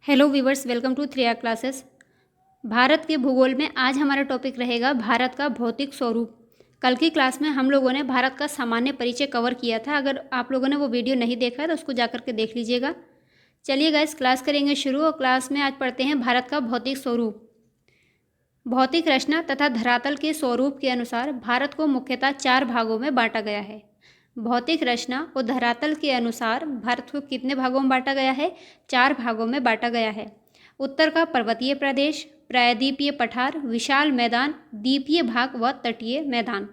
Hello viewers, welcome to 3R classes. Bharat के भूगोल में आज हमारा टॉपिक रहेगा भारत का भौतिक स्वरूप। कल की क्लास में हम लोगों ने भारत का सामान्य परिचय कवर किया था। अगर आप लोगों ने वो वीडियो नहीं देखा है तो उसको जाकर के देख लीजिएगा। चलिए गाइस, क्लास करेंगे शुरू और क्लास में आज पढ़ते हैं भारत का भौतिक स्वरूप। भौतिक रचना तथा धरातल के स्वरूप के अनुसार भारत को मुख्यतः 4 भागों में बांटा गया है। भौतिक रचना और धरातल के अनुसार भारत को कितने भागों में बांटा गया है? 4 भागों में बांटा गया है। उत्तर का पर्वतीय प्रदेश, प्रायद्वीपीय पठार, विशाल मैदान, द्वीपीय भाग व तटीय मैदान।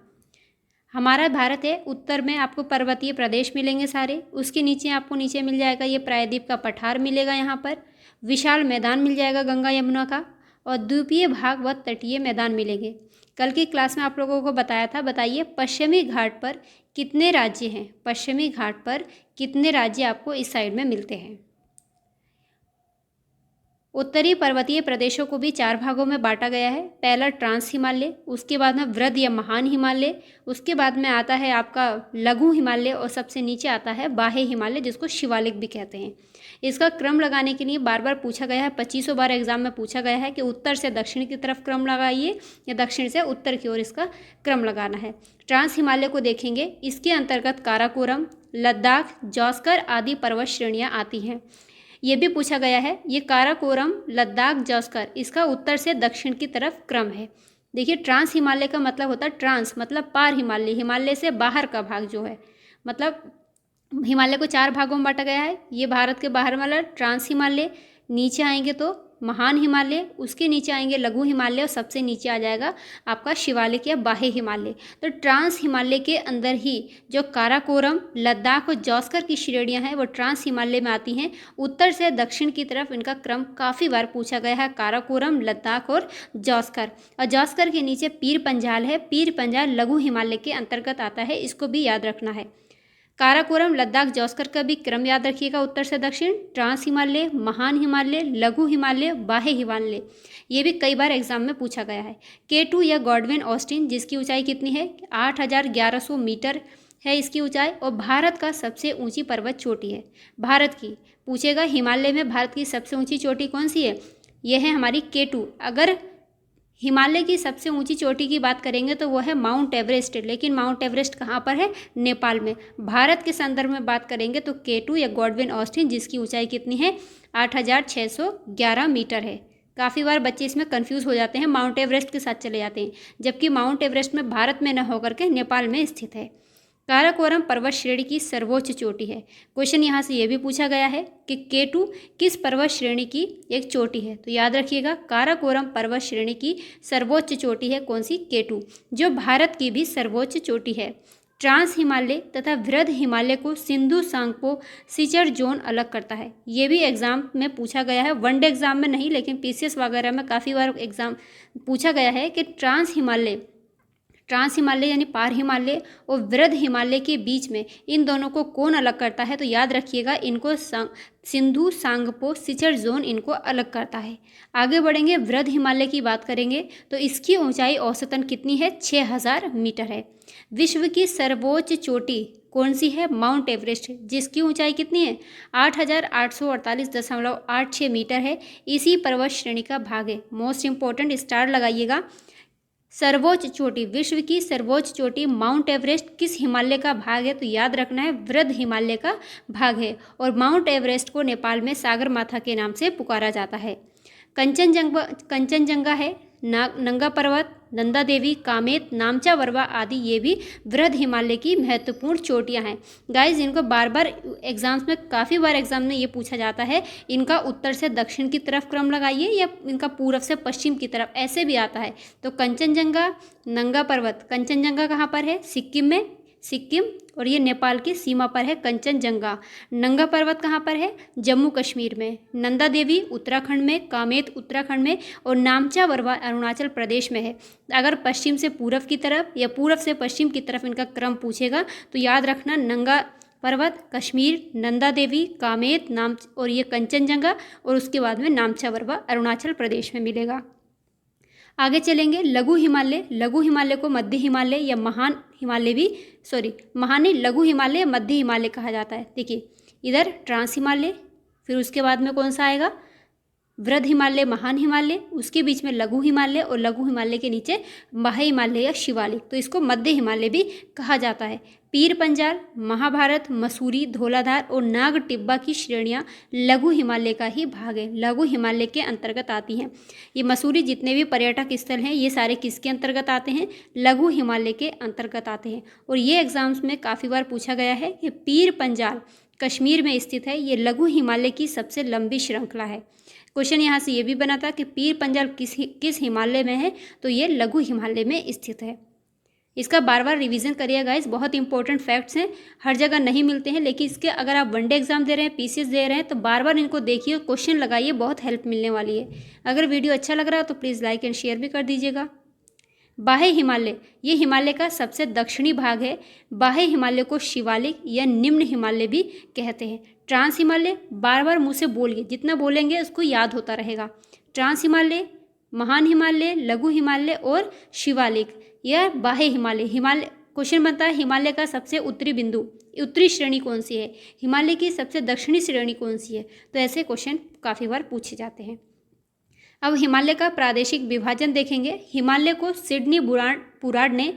हमारा भारत है, उत्तर में आपको पर्वतीय प्रदेश मिलेंगे सारे, उसके नीचे आपको नीचे मिल जाएगा ये प्रायद्वीप का पठार मिलेगा, यहाँ पर विशाल मैदान मिल जाएगा गंगा यमुना का, और द्वीपीय भाग व तटीय मैदान मिलेंगे। कल की क्लास में आप लोगों को बताया था। बताइए पश्चिमी घाट पर कितने राज्य हैं? पश्चिमी घाट पर कितने राज्य आपको इस साइड में मिलते हैं? उत्तरी पर्वतीय प्रदेशों को भी 4 भागों में बांटा गया है। पहला ट्रांस हिमालय, उसके बाद में वृद्ध या महान हिमालय, उसके बाद में आता है आपका लघु हिमालय, और सबसे नीचे आता है बाह्य हिमालय, जिसको शिवालिक भी कहते हैं। इसका क्रम लगाने के लिए बार बार पूछा गया है, 2500 बार एग्जाम में पूछा गया है कि उत्तर से दक्षिण की तरफ क्रम लगाइए या दक्षिण से उत्तर की ओर इसका क्रम लगाना है। ट्रांस हिमालय को देखेंगे, इसके अंतर्गत काराकोरम, लद्दाख, जॉस्कर आदि पर्वत श्रेणियाँ आती हैं। ये भी पूछा गया है, ये काराकोरम, लद्दाख, जॉस्कर, इसका उत्तर से दक्षिण की तरफ क्रम है। देखिए ट्रांस हिमालय का मतलब होता है, ट्रांस मतलब पार हिमालय, हिमालय से बाहर का भाग जो है, मतलब हिमालय को 4 भागों में बांटा गया है। ये भारत के बाहर वाला ट्रांस हिमालय, नीचे आएंगे तो महान हिमालय, उसके नीचे आएंगे लघु हिमालय, और सबसे नीचे आ जाएगा आपका शिवालिक या बाह्य हिमालय। तो ट्रांस हिमालय के अंदर ही जो काराकोरम, लद्दाख और जॉस्कर की श्रेणियां हैं वो ट्रांस हिमालय में आती हैं। उत्तर से दक्षिण की तरफ इनका क्रम काफ़ी बार पूछा गया है, काराकोरम, लद्दाख और जॉस्कर। और जॉस्कर के नीचे पीर पंजाल है, पीर पंजाल लघु हिमालय के अंतर्गत आता है, इसको भी याद रखना है। काराकोरम, लद्दाख, जॉस्कर का भी क्रम याद रखिएगा, उत्तर से दक्षिण, ट्रांस हिमालय, महान हिमालय, लघु हिमालय, बाह्य हिमालय। ये भी कई बार एग्जाम में पूछा गया है। K2 या गॉडविन ऑस्टिन, जिसकी ऊंचाई कितनी है? 8100 मीटर है इसकी ऊंचाई, और भारत का सबसे ऊंची पर्वत चोटी है। भारत की पूछेगा, हिमालय में भारत की सबसे ऊंची चोटी कौन सी है? यह है हमारी K2। अगर हिमालय की सबसे ऊंची चोटी की बात करेंगे तो वो है माउंट एवरेस्ट, लेकिन माउंट एवरेस्ट कहाँ पर है? नेपाल में। भारत के संदर्भ में बात करेंगे तो K2 या गॉडविन ऑस्टिन, जिसकी ऊंचाई कितनी है? 8611 मीटर है। काफ़ी बार बच्चे इसमें कंफ्यूज हो जाते हैं, माउंट एवरेस्ट के साथ चले जाते हैं, जबकि माउंट एवरेस्ट में भारत में न होकर के नेपाल में स्थित है। काराकोरम पर्वत श्रेणी की सर्वोच्च चोटी है। क्वेश्चन यहाँ से ये भी पूछा गया है कि K2 किस पर्वत श्रेणी की एक चोटी है? तो याद रखिएगा, काराकोरम पर्वत श्रेणी की सर्वोच्च चोटी है कौन सी? K2, जो भारत की भी सर्वोच्च चोटी है। ट्रांस हिमालय तथा वृद्ध हिमालय को सिंधु सांगपो सिचर जोन अलग करता है। ये भी एग्जाम में पूछा गया है, वनडे एग्जाम में नहीं, लेकिन PCS वगैरह में काफ़ी बार एग्जाम पूछा गया है कि ट्रांस हिमालय यानी पार हिमालय और वृद्ध हिमालय के बीच में इन दोनों को कौन अलग करता है? तो याद रखिएगा, इनको सिंधु सांगपो सिचर जोन इनको अलग करता है। आगे बढ़ेंगे, वृद्ध हिमालय की बात करेंगे तो इसकी ऊंचाई औसतन कितनी है? 6000 मीटर है। विश्व की सर्वोच्च चोटी कौन सी है? माउंट एवरेस्ट, जिसकी ऊंचाई कितनी है? 8848.86 मीटर है। इसी पर्वत श्रेणी का भाग है। मोस्ट इंपॉर्टेंट स्टार लगाइएगा। सर्वोच्च चोटी, विश्व की सर्वोच्च चोटी माउंट एवरेस्ट किस हिमालय का भाग है? तो याद रखना है, वृद्ध हिमालय का भाग है। और माउंट एवरेस्ट को नेपाल में सागरमाथा के नाम से पुकारा जाता है। कंचनजंगा है, नंगा पर्वत, नंदा देवी, कामेत, नामचा वरवा आदि ये भी वृद्ध हिमालय की महत्वपूर्ण चोटियां हैं। गाइज, इनको बार बार एग्जाम्स में काफ़ी बार एग्जाम में ये पूछा जाता है, इनका उत्तर से दक्षिण की तरफ क्रम लगाइए या इनका पूर्व से पश्चिम की तरफ, ऐसे भी आता है। तो कंचनजंगा, नंगा पर्वत, कंचनजंगा कहाँ पर है? सिक्किम में, सिक्किम, और ये नेपाल की सीमा पर है कंचनजंगा। नंगा पर्वत कहाँ पर है? जम्मू कश्मीर में। नंदा देवी उत्तराखंड में, कामेत उत्तराखंड में, और नामचा वरवा अरुणाचल प्रदेश में है। अगर पश्चिम से पूर्व की तरफ या पूर्व से पश्चिम की तरफ इनका क्रम पूछेगा तो याद रखना, नंगा पर्वत कश्मीर, नंदा देवी, कामेत, और ये कंचनजंगा, और उसके बाद में नामचा वरवा अरुणाचल प्रदेश में मिलेगा। आगे चलेंगे, लघु हिमालय को मध्य हिमालय या महान हिमालय भी, महान नहीं, लघु हिमालय या मध्य हिमालय कहा जाता है। देखिए इधर ट्रांस हिमालय, फिर उसके बाद में कौन सा आएगा? वृहद हिमालय, महान हिमालय, उसके बीच में लघु हिमालय और लघु हिमालय के नीचे बाह्य हिमालय या शिवालिक, तो इसको मध्य हिमालय भी कहा जाता है। पीर पंजाल, महाभारत, मसूरी, धौलाधार और नाग टिब्बा की श्रेणियां लघु हिमालय का ही भाग है, लघु हिमालय के अंतर्गत आती हैं। ये मसूरी जितने भी पर्यटक स्थल हैं ये सारे किसके अंतर्गत आते हैं? लघु हिमालय के अंतर्गत आते हैं। और ये एग्जाम्स में काफ़ी बार पूछा गया है कि पीर पंजाल कश्मीर में स्थित है, ये लघु हिमालय की सबसे लंबी श्रृंखला है। क्वेश्चन यहाँ से ये भी बना था कि पीर पंजाल किस हिमालय में है, तो ये लघु हिमालय में स्थित है। इसका बार बार रिवीजन करिएगा गाइस, बहुत इंपॉर्टेंट फैक्ट्स हैं, हर जगह नहीं मिलते हैं, लेकिन इसके अगर आप वनडे एग्जाम दे रहे हैं, पीसीएस दे रहे हैं, तो बार बार इनको देखिए, क्वेश्चन लगाइए, बहुत हेल्प मिलने वाली है। अगर वीडियो अच्छा लग रहा है तो प्लीज़ लाइक एंड शेयर भी कर दीजिएगा। बाह्य हिमालय, ये हिमालय का सबसे दक्षिणी भाग है। बाह्य हिमालय को शिवालिक या निम्न हिमालय भी कहते हैं। ट्रांस हिमालय, बार बार मुँह से बोलिए, जितना बोलेंगे उसको याद होता रहेगा। ट्रांस हिमालय, महान हिमालय, लघु हिमालय और शिवालिक या बाह्य हिमालय। हिमालय क्वेश्चन बनता है हिमालय का सबसे उत्तरी बिंदु, उत्तरी श्रेणी कौन सी है? हिमालय की सबसे दक्षिणी श्रेणी कौन सी है? तो ऐसे क्वेश्चन काफ़ी बार पूछे जाते हैं। अब हिमालय का प्रादेशिक विभाजन देखेंगे। हिमालय को सिडनी पुराण ने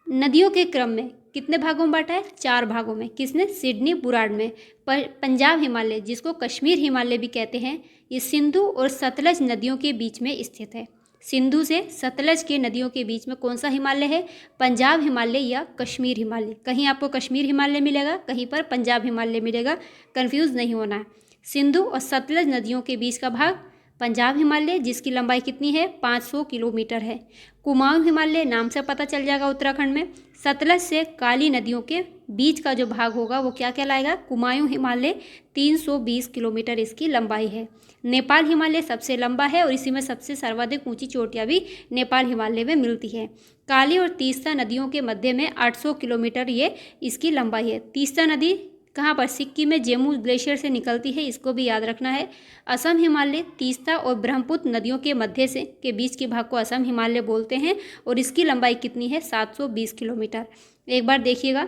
नदियों के क्रम में कितने भागों में बांटा है? 4 भागों में। किसने? सिडनी पुराण में। पंजाब हिमालय, जिसको कश्मीर हिमालय भी कहते हैं, ये सिंधु और सतलज नदियों के बीच में स्थित है। सिंधु से सतलज के नदियों के बीच में कौन सा हिमालय है? पंजाब हिमालय या कश्मीर हिमालय। कहीं आपको कश्मीर हिमालय मिलेगा, कहीं पर पंजाब हिमालय मिलेगा, कंफ्यूज नहीं होना है। सिंधु और सतलज नदियों के बीच का भाग पंजाब हिमालय, जिसकी लंबाई कितनी है? 500 किलोमीटर है। कुमाऊं हिमालय नाम से पता चल जाएगा, उत्तराखंड में। सतलज से काली नदियों के बीच का जो भाग होगा वो क्या कहलाएगा? कुमाऊं हिमालय। 320 किलोमीटर इसकी लंबाई है। नेपाल हिमालय सबसे लंबा है और इसी में सबसे सर्वाधिक ऊंची चोटियां भी नेपाल हिमालय में मिलती है। काली और तीस्ता नदियों के मध्य में 800 किलोमीटर ये इसकी लंबाई है। तीस्ता नदी कहाँ पर? सिक्किम में जेमू ग्लेशियर से निकलती है, इसको भी याद रखना है। असम हिमालय तीस्ता और ब्रह्मपुत्र नदियों के मध्य से के बीच के भाग को असम हिमालय बोलते हैं और इसकी लंबाई कितनी है? 720 किलोमीटर। एक बार देखिएगा,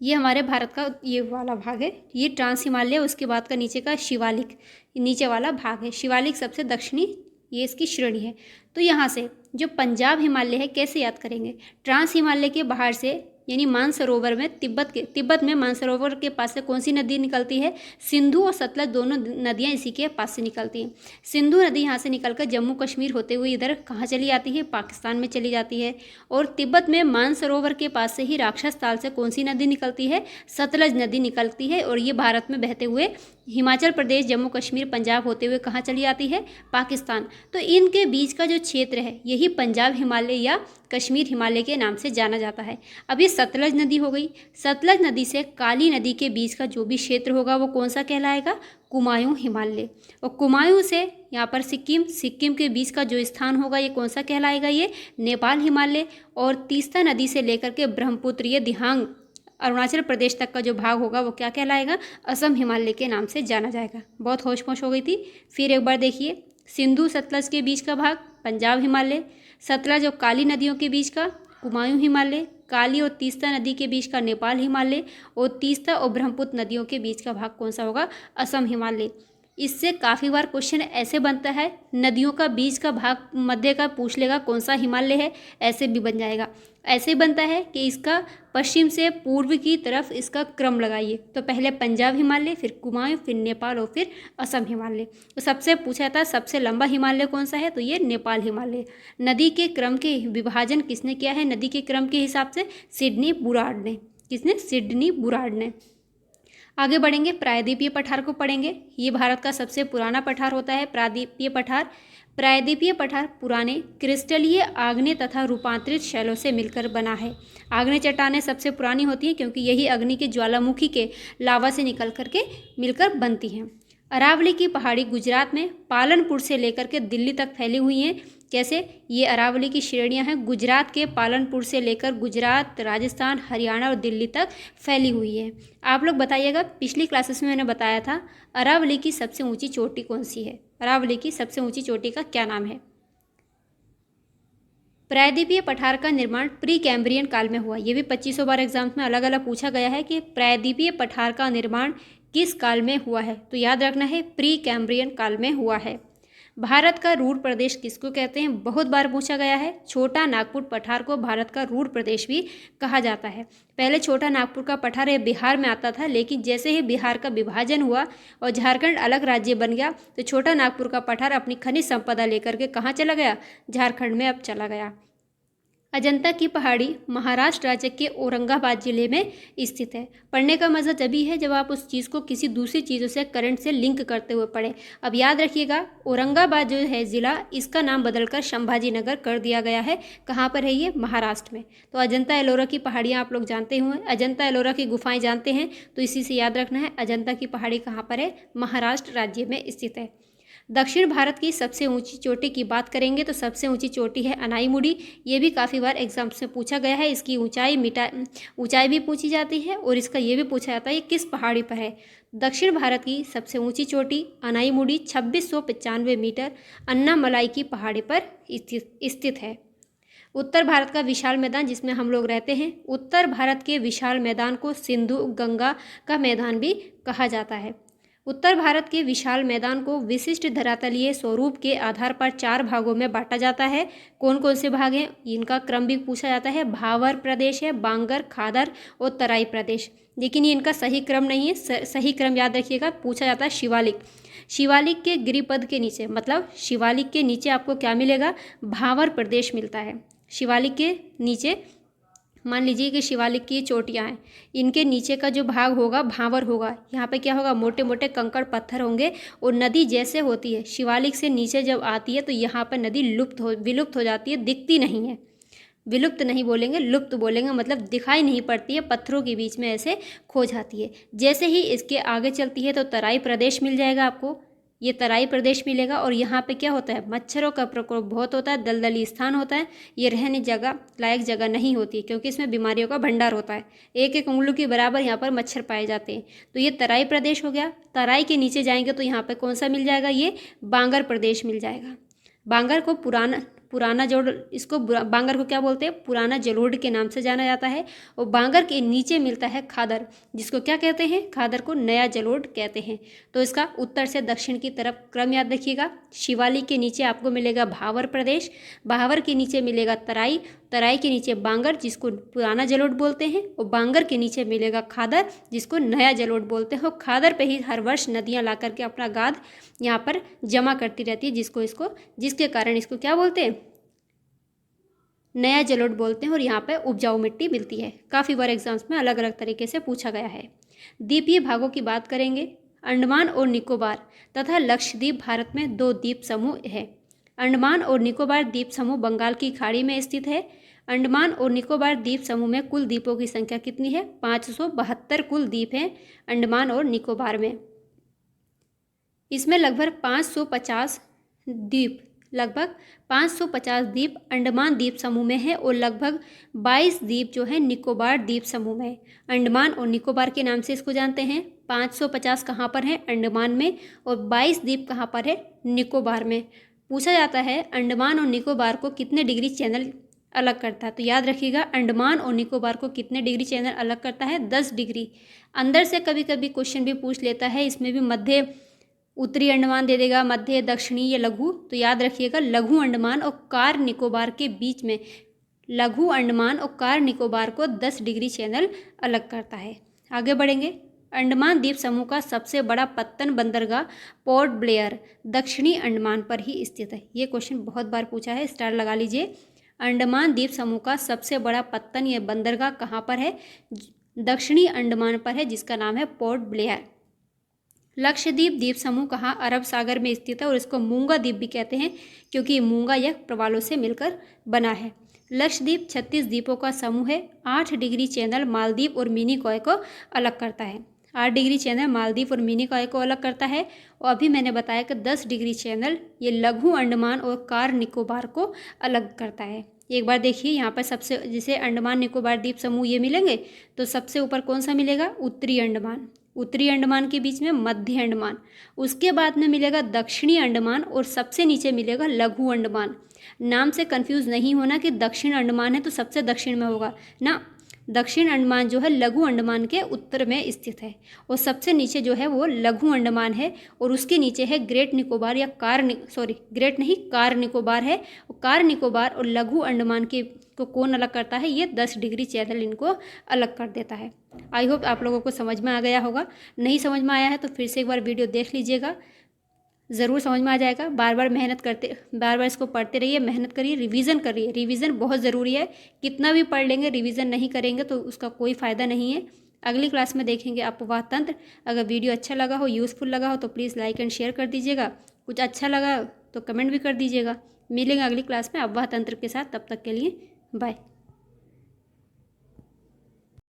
ये हमारे भारत का ये वाला भाग है, ये ट्रांस हिमालय, उसके बाद का नीचे का शिवालिक, नीचे वाला भाग है। शिवालिक सबसे दक्षिणी ये इसकी श्रेणी है। तो यहाँ से जो पंजाब हिमालय है कैसे याद करेंगे? ट्रांस हिमालय के बाहर से यानी मानसरोवर में तिब्बत में मानसरोवर के पास से कौन सी नदी निकलती है? सिंधु और सतलज दोनों नदियां इसी के पास से निकलती हैं। सिंधु नदी यहाँ से निकलकर जम्मू कश्मीर होते हुए इधर कहाँ चली जाती है? पाकिस्तान में चली जाती है। और तिब्बत में मानसरोवर के पास से ही राक्षस ताल से कौन सी नदी निकलती है? सतलज नदी निकलती है और ये भारत में बहते हुए हिमाचल प्रदेश, जम्मू कश्मीर, पंजाब होते हुए कहाँ चली जाती है? पाकिस्तान। तो इनके बीच का जो क्षेत्र है यही पंजाब हिमालय या कश्मीर हिमालय के नाम से जाना जाता है। अब ये सतलज नदी हो गई। सतलज नदी से काली नदी के बीच का जो भी क्षेत्र होगा वो कौन सा कहलाएगा? कुमायूं हिमालय। और कुमायूं से यहाँ पर सिक्किम के बीच का जो स्थान होगा ये कौन सा कहलाएगा? ये नेपाल हिमालय। और तीस्ता नदी से लेकर के ब्रह्मपुत्र ये दिहांग अरुणाचल प्रदेश तक का जो भाग होगा वो क्या कहलाएगा? असम हिमालय के नाम से जाना जाएगा। बहुत होश पोश हो गई थी। फिर एक बार देखिए, सिंधु सतलज के बीच का भाग पंजाब हिमालय, सतलज और काली नदियों के बीच का कुमायूं हिमालय, काली और तीस्ता नदी के बीच का नेपाल हिमालय और तीस्ता और ब्रह्मपुत्र नदियों के बीच का भाग कौन सा होगा? असम हिमालय। इससे काफ़ी बार क्वेश्चन ऐसे बनता है, नदियों का बीच का भाग मध्य का पूछ लेगा कौन सा हिमालय है, ऐसे भी बन जाएगा। ऐसे बनता है कि इसका पश्चिम से पूर्व की तरफ इसका क्रम लगाइए, तो पहले पंजाब हिमालय, फिर कुमायूं, फिर नेपाल और फिर असम हिमालय। तो सबसे पूछा था सबसे लंबा हिमालय कौन सा है, तो ये नेपाल हिमालय। नदी के क्रम के विभाजन किसने किया है? नदी के क्रम के हिसाब से सिडनी बुराड़ ने। किसने? सिडनी बुराड़ ने। आगे बढ़ेंगे, प्रायद्वीपीय पठार को पढ़ेंगे। ये भारत का सबसे पुराना पठार होता है प्रायद्वीपीय पठार। प्रायद्वीपीय पठार पुराने क्रिस्टलीय आग्नेय तथा रूपांतरित शैलों से मिलकर बना है। आग्नेय चट्टानें सबसे पुरानी होती हैं क्योंकि यही अग्नि के ज्वालामुखी के लावा से निकल करके मिलकर बनती हैं। अरावली की पहाड़ी गुजरात में पालनपुर से लेकर के दिल्ली तक फैली हुई हैं। कैसे? ये अरावली की श्रेणियां हैं, गुजरात के पालनपुर से लेकर गुजरात, राजस्थान, हरियाणा और दिल्ली तक फैली हुई है। आप लोग बताइएगा, पिछली क्लासेस में मैंने बताया था अरावली की सबसे ऊंची चोटी कौन सी है? अरावली की सबसे ऊंची चोटी का क्या नाम है? प्रायद्वीपीय पठार का निर्माण प्री कैम्ब्रियन काल में हुआ। ये भी 2500 बार एग्जाम्स में अलग अलग पूछा गया है कि प्रायद्वीपीय पठार का निर्माण किस काल में हुआ है? तो याद रखना है प्री कैम्ब्रियन काल में हुआ है। भारत का रूर प्रदेश किसको कहते हैं? बहुत बार पूछा गया है। छोटा नागपुर पठार को भारत का रूर प्रदेश भी कहा जाता है। पहले छोटा नागपुर का पठार ये बिहार में आता था, लेकिन जैसे ही बिहार का विभाजन हुआ और झारखंड अलग राज्य बन गया तो छोटा नागपुर का पठार अपनी खनिज संपदा लेकर के कहाँ चला गया? झारखंड में अब चला गया। अजंता की पहाड़ी महाराष्ट्र राज्य के औरंगाबाद जिले में स्थित है। पढ़ने का मज़ा तभी है जब आप उस चीज़ को किसी दूसरी चीज़ों से करंट से लिंक करते हुए पढ़ें। अब याद रखिएगा, औरंगाबाद जो है ज़िला, इसका नाम बदलकर संभाजी नगर कर दिया गया है। कहाँ पर है ये? महाराष्ट्र में। तो अजंता एलोरा की पहाड़ियाँ आप लोग जानते हुए, अजंता एलोरा की गुफाएँ जानते हैं, तो इसी से याद रखना है अजंता की पहाड़ी कहाँ पर है? महाराष्ट्र राज्य में स्थित है। दक्षिण भारत की सबसे ऊंची चोटी की बात करेंगे तो सबसे ऊंची चोटी है अनाईमुड़ी। ये भी काफ़ी बार एग्जाम्स में पूछा गया है। इसकी ऊंचाई भी पूछी जाती है और इसका ये भी पूछा जाता है ये किस पहाड़ी पर है। दक्षिण भारत की सबसे ऊंची चोटी अनाईमुड़ी 2695 मीटर अन्नामलाई की पहाड़ी पर स्थित है। उत्तर भारत का विशाल मैदान जिसमें हम लोग रहते हैं, उत्तर भारत के विशाल मैदान को सिंधु गंगा का मैदान भी कहा जाता है। उत्तर भारत के विशाल मैदान को विशिष्ट धरातलीय स्वरूप के आधार पर 4 भागों में बांटा जाता है। कौन कौन से भाग हैं? इनका क्रम भी पूछा जाता है। भावर प्रदेश है, बांगर, खादर और तराई प्रदेश, लेकिन ये इनका सही क्रम नहीं है। सही क्रम याद रखिएगा, पूछा जाता है शिवालिक। शिवालिक के गिरिपद के नीचे, मतलब शिवालिक के नीचे आपको क्या मिलेगा? भावर प्रदेश मिलता है। शिवालिक के नीचे मान लीजिए कि शिवालिक की चोटियाँ हैं, इनके नीचे का जो भाग होगा भावर होगा। यहाँ पे क्या होगा? मोटे मोटे कंकड़ पत्थर होंगे और नदी जैसे होती है शिवालिक से नीचे जब आती है तो यहाँ पर नदी विलुप्त हो जाती है, दिखती नहीं है। विलुप्त नहीं बोलेंगे, लुप्त बोलेंगे, मतलब दिखाई नहीं पड़ती है, पत्थरों के बीच में ऐसे खो जाती है। जैसे ही इसके आगे चलती है तो तराई प्रदेश मिल जाएगा आपको, ये तराई प्रदेश मिलेगा। और यहाँ पे क्या होता है? मच्छरों का प्रकोप बहुत होता है, दलदली स्थान होता है, ये रहने जगह लायक जगह नहीं होती क्योंकि इसमें बीमारियों का भंडार होता है। एक एक उंगली के बराबर यहाँ पर मच्छर पाए जाते हैं। तो ये तराई प्रदेश हो गया। तराई के नीचे जाएंगे तो यहाँ पे कौन सा मिल जाएगा? ये बांगर प्रदेश मिल जाएगा। बांगर को पुराना जोड़, इसको बांगर को क्या बोलते हैं? पुराना जलोढ़ के नाम से जाना जाता है। और बांगर के नीचे मिलता है खादर, जिसको क्या कहते हैं? खादर को नया जलोढ़ कहते हैं। तो इसका उत्तर से दक्षिण की तरफ क्रम याद रखिएगा। शिवालिक के नीचे आपको मिलेगा भावर प्रदेश, भावर के नीचे मिलेगा तराई, तराई के नीचे बांगर जिसको पुराना जलोढ़ बोलते हैं, और बांगर के नीचे मिलेगा खादर जिसको नया जलोढ़ बोलते हैं। और खादर पे ही हर वर्ष नदियाँ ला करके अपना गाद यहाँ पर जमा करती रहती है, जिसके कारण इसको क्या बोलते हैं? नया जलोढ़ बोलते हैं। और यहाँ पे उपजाऊ मिट्टी मिलती है। काफ़ी बार एग्जाम्स में अलग अलग तरीके से पूछा गया है। द्वीपीय भागों की बात करेंगे। अंडमान और निकोबार तथा लक्षद्वीप भारत में 2 द्वीप समूह है। अंडमान और निकोबार द्वीप समूह बंगाल की खाड़ी में स्थित है। अंडमान और निकोबार द्वीप समूह में कुल द्वीपों की संख्या कितनी है? 572 कुल द्वीप हैं अंडमान और निकोबार में। इसमें लगभग 550 द्वीप अंडमान द्वीप समूह में है और लगभग 22 द्वीप जो है निकोबार द्वीप समूह में। अंडमान और निकोबार के नाम से इसको जानते हैं। 550 कहाँ पर है? अंडमान में। और 22 द्वीप कहाँ पर है? निकोबार में। पूछा जाता है अंडमान और निकोबार को कितने डिग्री चैनल अलग करता है? तो याद रखिएगा, अंडमान और निकोबार को कितने डिग्री चैनल अलग करता है? 10 डिग्री। अंदर से कभी कभी क्वेश्चन भी पूछ लेता है, इसमें भी मध्य उत्तरी अंडमान दे देगा, मध्य, दक्षिणी या लघु। तो याद रखिएगा, लघु अंडमान और कार निकोबार के बीच में लघु अंडमान और कार निकोबार को 10 डिग्री चैनल अलग करता है। आगे बढ़ेंगे। अंडमान द्वीप समूह का सबसे बड़ा पत्तन बंदरगाह पोर्ट ब्लेयर दक्षिणी अंडमान पर ही स्थित है। ये क्वेश्चन बहुत बार पूछा है, स्टार लगा लीजिए। अंडमान द्वीप समूह का सबसे बड़ा पत्तन या बंदरगाह कहाँ पर है? दक्षिणी अंडमान पर है, जिसका नाम है पोर्ट ब्लेयर। लक्षद्वीप द्वीप समूह कहाँ? अरब सागर में स्थित है और इसको मूंगा द्वीप भी कहते हैं क्योंकि मूंगा यह प्रवालों से मिलकर बना है। लक्षद्वीप 36 द्वीपों का समूह है। 8 डिग्री चैनल मालदीव और मिनिकॉय को अलग करता है। 8 डिग्री चैनल मालदीव और मिनिकॉय को अलग करता है। और अभी मैंने बताया कि 10 डिग्री चैनल ये लघु अंडमान और कार निकोबार को अलग करता है। एक बार देखिए यहाँ पर सबसे, जैसे अंडमान निकोबार द्वीप समूह ये मिलेंगे तो सबसे ऊपर कौन सा मिलेगा? उत्तरी अंडमान। उत्तरी अंडमान के बीच में मध्य अंडमान, उसके बाद में मिलेगा दक्षिणी अंडमान और सबसे नीचे मिलेगा लघु अंडमान। नाम से कंफ्यूज नहीं होना कि दक्षिण अंडमान है तो सबसे दक्षिण में होगा ना, दक्षिण अंडमान जो है लघु अंडमान के उत्तर में स्थित है, और सबसे नीचे जो है वो लघु अंडमान है, और उसके नीचे है ग्रेट निकोबार या ग्रेट नहीं कार निकोबार है। कार निकोबार और लघु अंडमान के को कौन अलग करता है, ये 10 डिग्री चैनल इनको अलग कर देता है। आई होप आप लोगों को समझ में आ गया होगा। नहीं समझ में आया है तो फिर से एक बार वीडियो देख लीजिएगा, ज़रूर समझ में आ जाएगा। बार बार इसको पढ़ते रहिए, मेहनत करिए, रिवीजन करिए। रिवीजन बहुत ज़रूरी है, कितना भी पढ़ लेंगे रिवीजन नहीं करेंगे तो उसका कोई फ़ायदा नहीं है। अगली क्लास में देखेंगे अपवाह तंत्र। अगर वीडियो अच्छा लगा हो, यूज़फुल लगा हो तो प्लीज़ लाइक एंड शेयर कर दीजिएगा। कुछ अच्छा लगा तो कमेंट भी कर दीजिएगा। मिलेंगे अगली क्लास में अपवाह तंत्र के साथ। तब तक के लिए बाय।